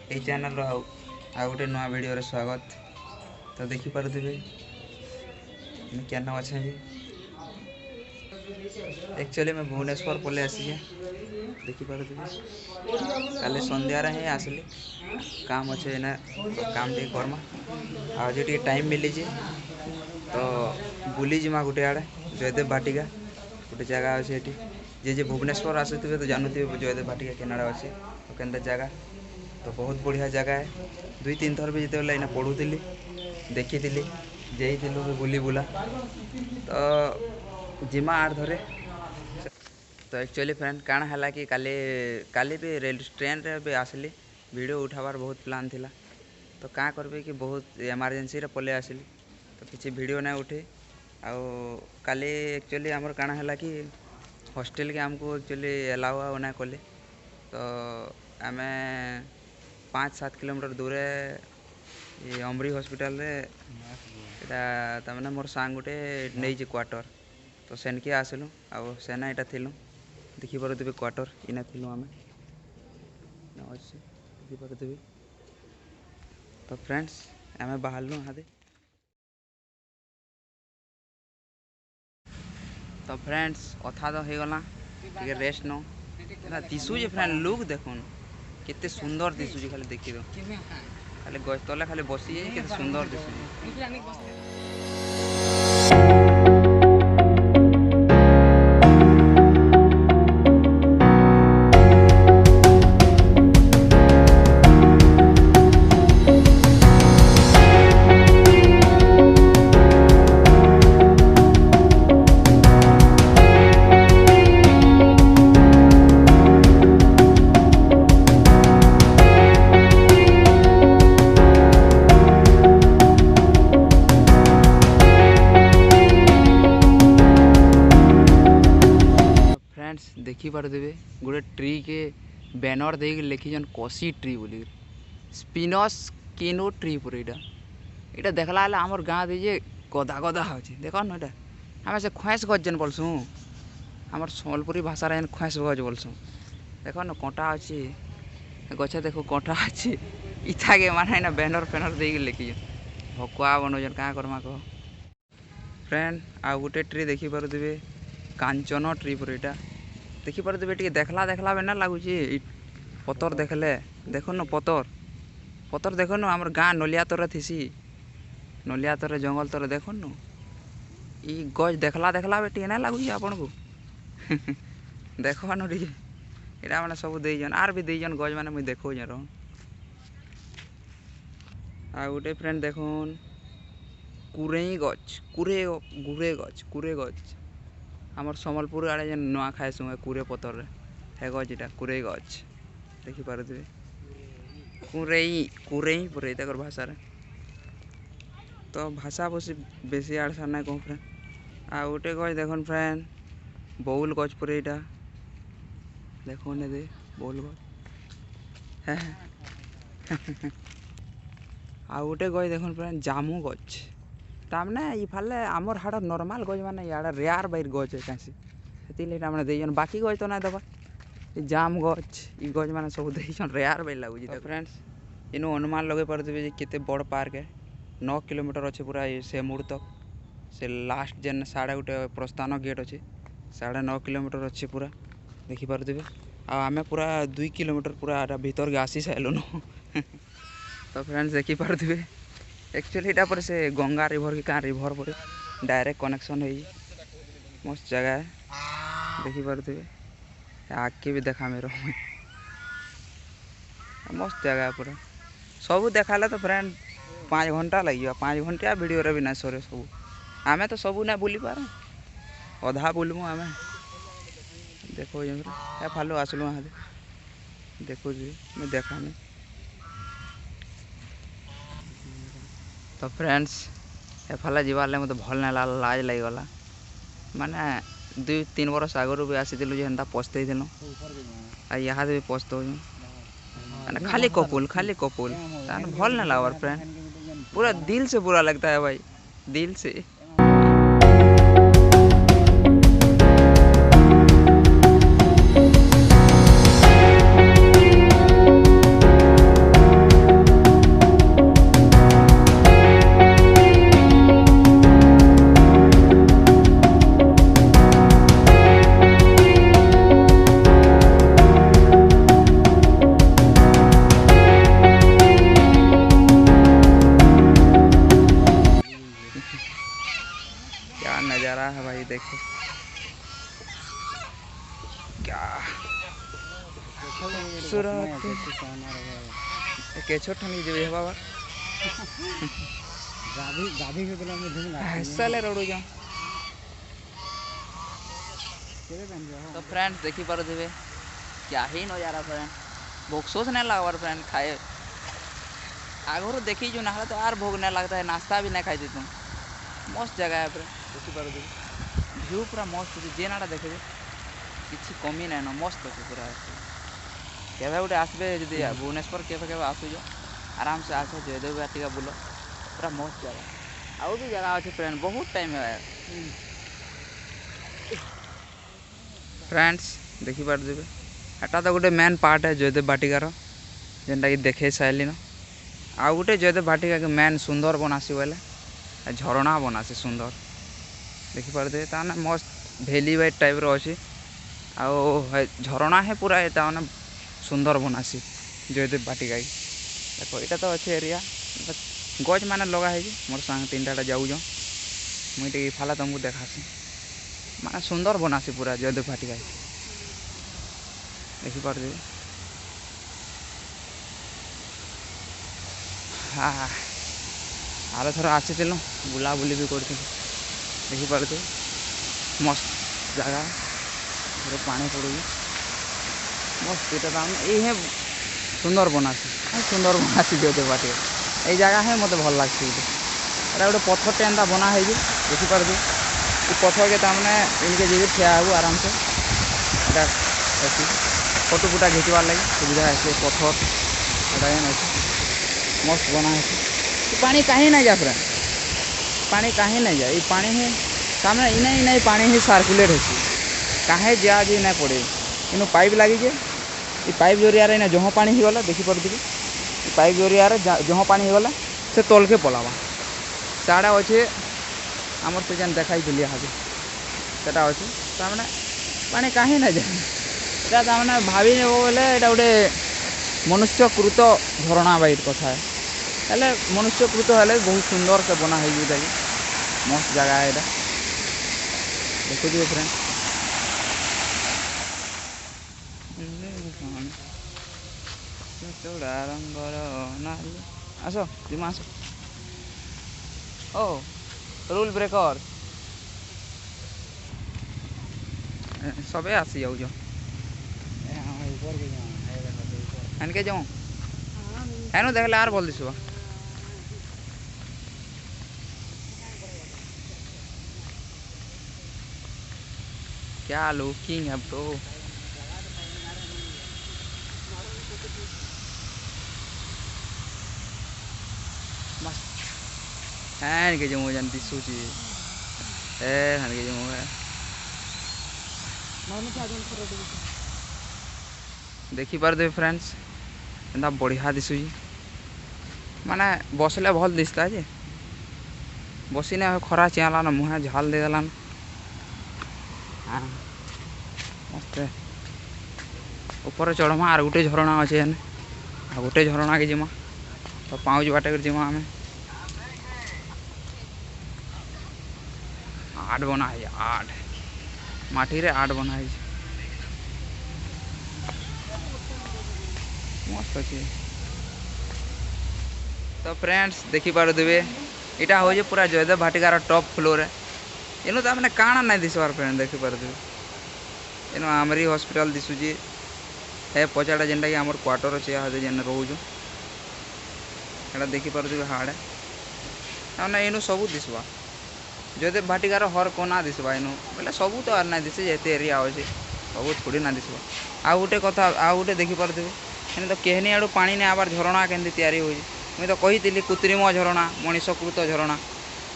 ये चैनल आउ गोटे नुआ वीडियो स्वागत। तो देखिपे क्या नाम अच्छे भी एक्चुअली मैं भुवनेश्वर पलि आसी देखिपे काली संध्यार ही आसली काम अच्छे ना तो काम टे करमा आज टाइम मिली तो बुली जिमा गोटे आड़े जयदेव भाटिका गोटे जगह अच्छे ये जे भुवनेश्वर आसुवे तो जानूे जयदेव भाटिका केनाड़ा अच्छे तो केन्ता जगह तो बहुत बढ़िया जगह है। 2-3 थर भी जिते इना पढ़ुली देखी जाइलु भी बुली बुला तो जिमा आर धरे। तो एक्चुअली फ्रेंड काण है कि काली भी ट्रेन रे भी आसली वीडियो उठावार बहुत प्लान थिला तो क्या करबे कि बहुत इमरजेंसी रे पले आसली तो किसी वीडियो ना उठे आउ काली एक्चुअली आमर काण है कि हॉस्टेल के आमको एक्चुअली एलाउ ना कले तो आम 5-7 किलोमीटर दूर ये अमरी हॉस्पिटल रे तमने मोर सांग गोटे नहीं क्वार्टर तो सेनके आसलु आउ सेना यहाँ थिलु देखिपे क्वार्टर इना थिलु आम देखिपे। तो फ्रेंड्स आम बाहर हाँ तो फ्रेंड्स अथा तो हो गला टे रेस्ट नो दिशुचे फ्रेंड लुक देखुन केते सुंदर दिशुचे खाली देखी दो खाली गछ तले खाली बसी के सुंदर दिशुचे। देखिपे गोटे ट्री के बैनर दे लिखीन कसी ट्री बोली स्पिनस किनो ट्री पूरा यहाँ देखला आमर गाँ दे गदा गदा हो देख न यहाँ आम से खुएस गज जेन बोलसु आमर सम्बलपुरी भाषा खुएस गज बोलसु देख न कंटा अच्छी गछे देखो कंटा अच्छी इथा के माने बैनर फेनर दे लिखी भकुआ बनौन क्या करमा कह फ्रेंड आ गोटे ट्री देखिपे कांचन ट्री पूरा यहाँ देखिपे टे देखला देखला बेना लगुच पतर देखले देख न पतर देख न आम गाँ नलिया तर थीसी नलिया तर जंगल तर देख न गज देखला देखला टे ना लगुच आपन को देख न टे यहाँ मैंने सब देजन आर भी देजन गज मैंने मुझे देखो रह आ गोटे फ्रेंड देखुन कुरेई गच गुरे गच आमर सम्बलपुर आड़े जेन नुआ खाएसु कुरे पतर है गज यहाँ कुरे गच देखिपे कुरेई पूरे तक भाषा तो भाषा बस बेसी आड़ सार ना कहूँ फ्रेंड आ गोटे गज देखन फ्रेंड बउल गच पूरे यहाँ देख दे बउल गच आ गोटे गज देखन फ्रेंड जामु गच तामने इफाले आमर हाड़ नॉर्मल गज माने यार रेयर बाइर गज है कैसी से देजन बाकी गज तो ना दबा जाम गच गज मैंने सब देजन रेयर बाइर लगुच। तो फ्रेंड्स इनु अनुमान लगे पारे केते बड़ पार्क है 9 किलोमीटर अच्छे पूरा से मुड़ तक से लास्ट जेन साढ़े गोटे प्रस्थान गेट अच्छे 9.5 किलोमीटर अच्छे पूरा देखिपे आम पूरा 2 किलोमीटर पूरा भीतर के आसी सारूँ तो फ्रेंड्स देखिपे एक्चुअली यहाँ पर से गंगा रिवर की क्या रिवर पर डायरेक्ट कनेक्शन है मस्त जगह है देखिपे आगे भी देखा मेरे मस्त जगह है पूरा सब देखा तो फ्रेंड 5 घंटा लगे 5 घंटा वीडियो रे भी ना सरे सब आमे तो सब ना बुली पार अधा बुलमु आम देखो फालू आसलु हाँ देखो मैं देखा नहीं। तो फ्रेंड्स एफाले जीवार मत भल ना लाज लगिगला माने 2-3 बरस आगु भी आसी जेनता पछते यहाँ भी पछत मैंने खाली कपुल भल ना लगा फ्रेंड पूरा दिल से बुरा लगता है भाई दिल से। देखो क्या खूबसूरत केछो ठंडी जब है बाबा गाधी के दिला में धुन ऐसा ले रोड जा तो फ्रेंड्स देखी पार देवे क्या ही नजारा फ्रेंड भोग सोच नहीं लगवार फ्रेंड खाए आगुरी देखी जो ना तो आर भोग नहीं लगता है नाश्ता भी नहीं खाई तुम मस्त जगह है फ्रेंड देखी पार देवे व्यू पूरा मस्त अच्छे जे नाटा देखे किसी कमी नहीं ना मस्त अच्छे पूरा केवे गोटे आसबे जदि भुवनेश्वर केवे आसुज आराम से आस जयदेव बाटिका बुल पूरा मस्त जगह आउ भी जगह अच्छे फ्रेंड बहुत टाइम है फ्रेंड्स देखी पार देवे एटा तो गोटे मेन पार्ट है जयदेव बाटिकार जेनटा कि देखे सारे आउ गोटे जयदेव बाटिका के मेन सुंदर बनासी बोले झरणा बनासी सुंदर देखी पार देवे ताने मस्त भेली वाइट टाइप रो अच्छी आउ झरणा है पूरा ये सुंदर बनासी जयदेव बाटिका देखो यहाँ तो अच्छे एरिया गच मान लगा है मोर सांग तीन टा जाऊज मुझे फाला तुमको देखासी माने सुंदर बनासी पूरा जयदेव बाटिका देखी पार दे हाँ आर थर आसी बुलाबुली भी कर देखी पार दे मस्त जगह पानी पड़ू मस्त ये सुंदर बनासी जयदेव बाटिका ये जगह है मत भल लगे गोटे पत्थर टेन्टा बना है देखी पार दे पत्थर के तमाने इनके जी ठिया हूँ आराम से अच्छी फोटो फुटा घिचवार लगे सुविधा है पत्थर अच्छे मस्त बना है पानी कहीं नहीं जा फ्रेंड पानी कहीं नहीं जाए पानी ही सामने इना इना पानी ही सर्कुलेट है कहीं जा जी नहीं पड़े इन पाइप लगी जे पाइप जरिया जहाँ पानी ही गला देखी पड़ती पाइप जरिया जहाँ पानी ही गला से तल के पलावा साड़ा अच्छे आमर से जेन देखाई हाँ सेटा अच्छे ताने पानी कहीं नहीं जाए ताने भावी ने बोले यहाँ गोटे मनुष्यकृत झरणा बाइट कथा है मनुष्यकृत हेले बहुत सुंदर से बना है मस्त जगह है यहाँ देखुए फ्रेंड आस जिमा आस ओ रूल ब्रेकर सबे आसी जाऊज एनके जाऊँ एनु देखले आर भल दिशा क्या लुकिंग है ब्रो है के जो जान दिशुची है के जो है देखी पार दे फ्रेंड्स एंता बढ़िया दिशुची माने बसले भल दिसता जे बसीने खरा चियालान मुहे झाल दे देलान हाँ मस्त ऊपर चढ़मा आर गोटे झरणा अच्छे आ गोटे झरणा के जिमा तो पाँच बाटे कर जिमा आम आठ बना है आठ माटी रे आठ बना है मस्त अच्छे तो फ्रेंड्स देखी पार देवे यहाँ हूँ पूरा जयदेव बाटिकार टॉप फ्लोर है इनू तो मैंने काଣା नहीं दिसवार फ्रेंड देखी पार देवे इन आमरी हॉस्पिटल दिशुची है पचाड़ा जेनटा कि आमर क्वार्टर अच्छे यहाँ जेन रोज यहाँ देखी पार देवे हाड़े ताने इनू सबू दिसवा जयदेव बाटिकार हर कोना दिसवा इनू बोले सबू तो आर ना दिसे जेते एरिया अच्छे सबू थोड़ी ना दिसवा आ गोटे कथा आ गोटे देखी पार देवे इन तो केहनी आड़ू पानी नहीं आबार झरणा केमती तैयारी हो मुझे तो कही कृत्रिम झरणा मनीषकृत झरणा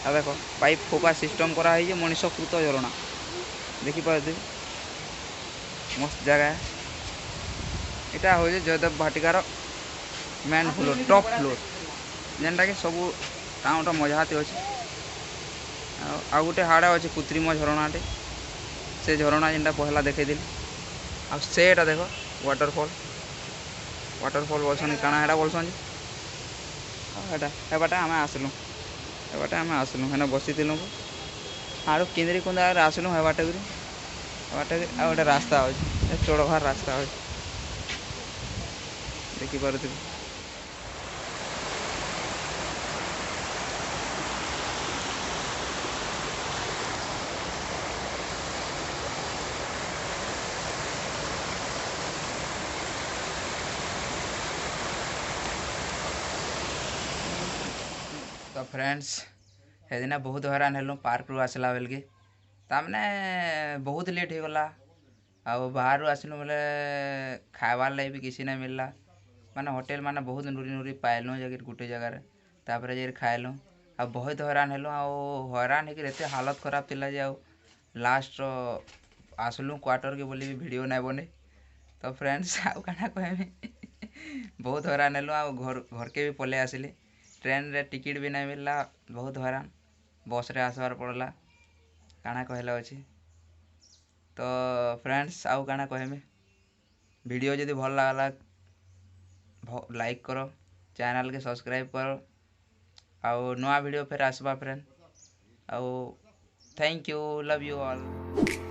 आ देख पाइप फोपा सिस्टम कराई मनीषकृत झरणा देखी पारे मस्त जगह है यहाँ हूँ जयदेव बाटिकार मेन फ्लोर टॉप फ्लोर जेनटा कि सब टाउन मजाती अच्छे आ गोटे हाड़े अच्छे कृत्रिम झरणाटे से झरणा जेनटा पहला देखी आटा देख वाटरफॉल बोलसन काଣା एटा बोलसन एटा एबाटे आम आसलु एबाटे आम आसलु हेने बसी आड़ू केंद्री कुंदा आसलु है बाटगरी आ गोटे रास्ता अच्छे चोड़घर रास्ता अच्छे देखिपे। तो फ्रेंड्स सेदिन बहुत हैरान हेलु पार्क रू आसला बेल के तामने बहुत लेट हो गला आ बाहर आसलु बोले खाबार लगे भी किसी नहीं मिलला माने होटेल माने बहुत नुरी नुरी पाइलु जाकर गोटे जगार तापर जा खाइलु आ बहुत हैरान हेलु आ हैरान होकर एत हालत खराब थिला जे लास्ट आसलु क्वार्टर के बोली वीडियो नहीं बने। तो फ्रेंड्स आउ काना कहमी बहुत हैरान हेलु आ घर के भी पले आसिली ट्रेन रे टिकट भी नहीं मिलला बहुत हैरान बस रे आसबार पड़ला काना कहला अच्छी। तो फ्रेंड्स आउ काना कहमी वीडियो जदि भल लगला लाइक करो चैनल के सब्सक्राइब करो आउ नुआ वीडियो फिर आसबा फ्रेंड आउ thank you love you all.